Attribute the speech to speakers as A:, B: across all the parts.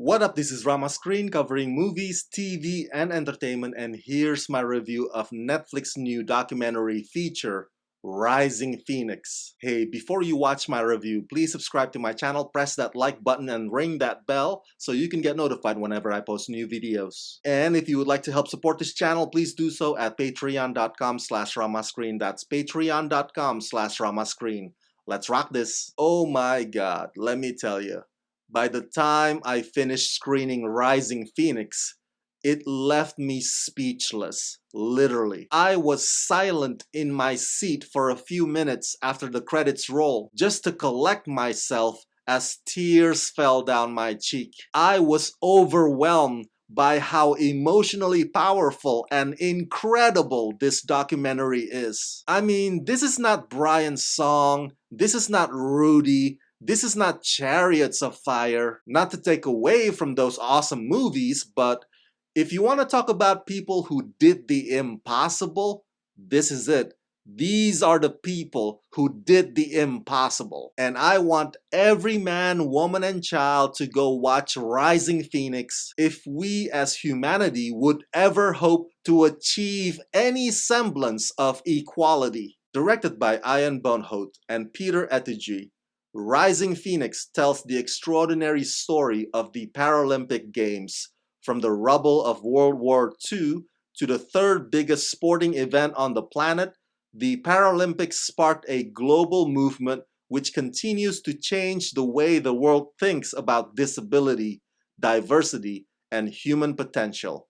A: What up, this is Rama Screen covering movies, TV, and entertainment, and here's my review of Netflix's new documentary feature, Rising Phoenix. Hey, before you watch my review, please subscribe to my channel, press that like button, and ring that bell so you can get notified whenever I post new videos. And if you would like to help support this channel, please do so at patreon.com/ramascreen. That's patreon.com/ramascreen. Let's rock this. Oh my god, let me tell you. By the time I finished screening Rising Phoenix, it left me speechless, literally. I was silent in my seat for a few minutes after the credits roll, just to collect myself as tears fell down my cheek. I was overwhelmed by how emotionally powerful and incredible this documentary is. I mean, this is not Brian's Song, this is not Rudy, this is not Chariots of Fire. Not to take away from those awesome movies, but if you want to talk about people who did the impossible, this is it. These are the people who did the impossible. And I want every man, woman, and child to go watch Rising Phoenix if we as humanity would ever hope to achieve any semblance of equality. Directed by Ian Bonhoat and Peter Ettedgui, Rising Phoenix tells the extraordinary story of the Paralympic Games, from the rubble of World War II to the third biggest sporting event on the planet. The Paralympics sparked a global movement which continues to change the way the world thinks about disability, diversity, and human potential.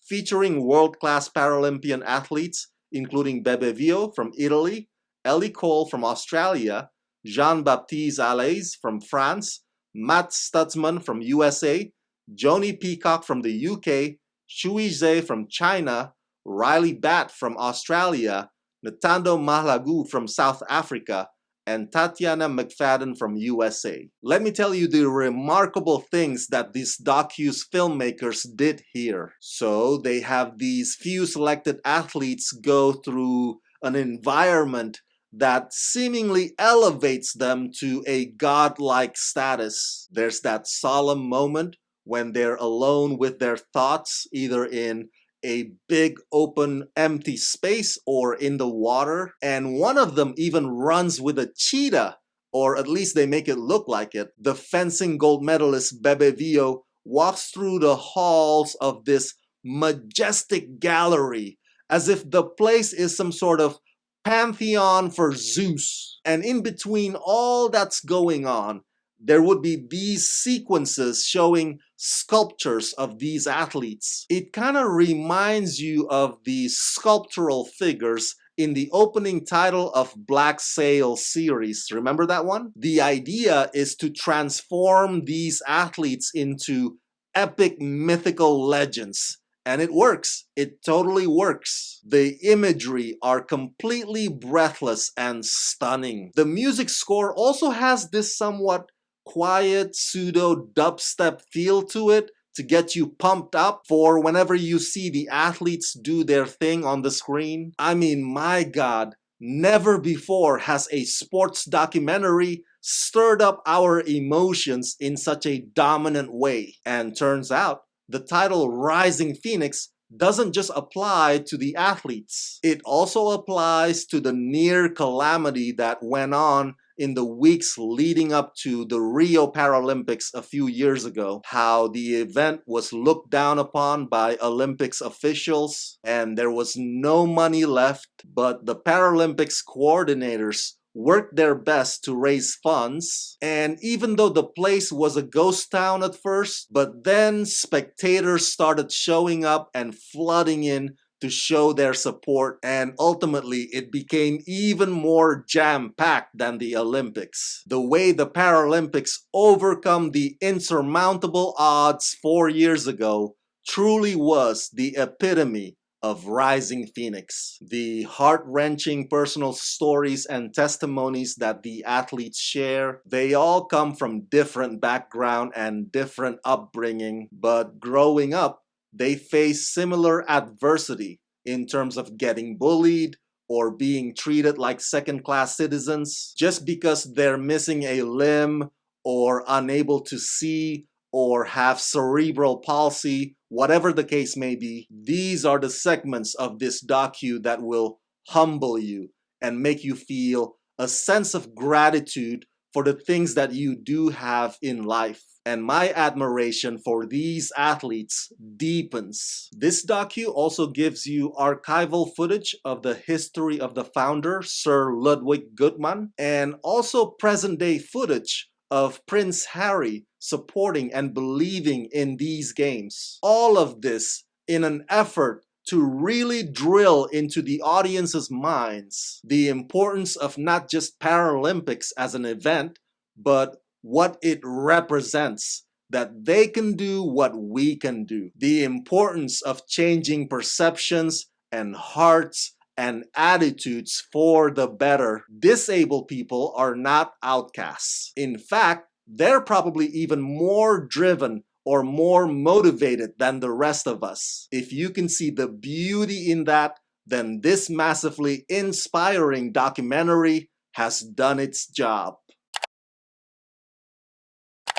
A: Featuring world-class Paralympian athletes, including Bebe Vio from Italy, Ellie Cole from Australia, Jean-Baptiste from France, Matt Stutzman from USA, Joni Peacock from the UK, Shui Zhe from China, Riley Batt from Australia, Natando Mahlagu from South Africa, and Tatiana McFadden from USA. Let me tell you the remarkable things that these Docu's filmmakers did here. So they have these few selected athletes go through an environment that seemingly elevates them to a godlike status. There's that solemn moment when they're alone with their thoughts, either in a big open empty space or in the water, and one of them even runs with a cheetah, or at least they make it look like it. The fencing gold medalist Bebe Vio walks through the halls of this majestic gallery as if the place is some sort of pantheon for Zeus. And in between all that's going on, there would be these sequences showing sculptures of these athletes. It kind of reminds you of the sculptural figures in the opening title of Black Sail series. Remember that one? The idea is to transform these athletes into epic mythical legends. And it works. It totally works. The imagery are completely breathless and stunning. The music score also has this somewhat quiet pseudo dubstep feel to it to get you pumped up for whenever you see the athletes do their thing on the screen. I mean, my God, never before has a sports documentary stirred up our emotions in such a dominant way. And turns out, the title Rising Phoenix doesn't just apply to the athletes. It also applies to the near calamity that went on in the weeks leading up to the Rio Paralympics a few years ago. How the event was looked down upon by Olympics officials and there was no money left, but the Paralympics coordinators worked their best to raise funds, and even though the place was a ghost town at first, but then spectators started showing up and flooding in to show their support, and ultimately it became even more jam-packed than the Olympics. The way the Paralympics overcome the insurmountable odds 4 years ago truly was the epitome of Rising Phoenix. The heart-wrenching personal stories and testimonies that the athletes share, they all come from different background and different upbringing, but growing up, they face similar adversity in terms of getting bullied or being treated like second-class citizens just because they're missing a limb or unable to see or have cerebral palsy, whatever the case may be. These are the segments of this docu that will humble you and make you feel a sense of gratitude for the things that you do have in life. And my admiration for these athletes deepens. This docu also gives you archival footage of the history of the founder, Sir Ludwig Guttmann, and also present-day footage of Prince Harry supporting and believing in these games. All of this in an effort to really drill into the audience's minds the importance of not just Paralympics as an event, but what it represents, that they can do what we can do. The importance of changing perceptions and hearts and attitudes for the better. Disabled people are not outcasts. In fact, they're probably even more driven or more motivated than the rest of us. If you can see the beauty in that, then this massively inspiring documentary has done its job.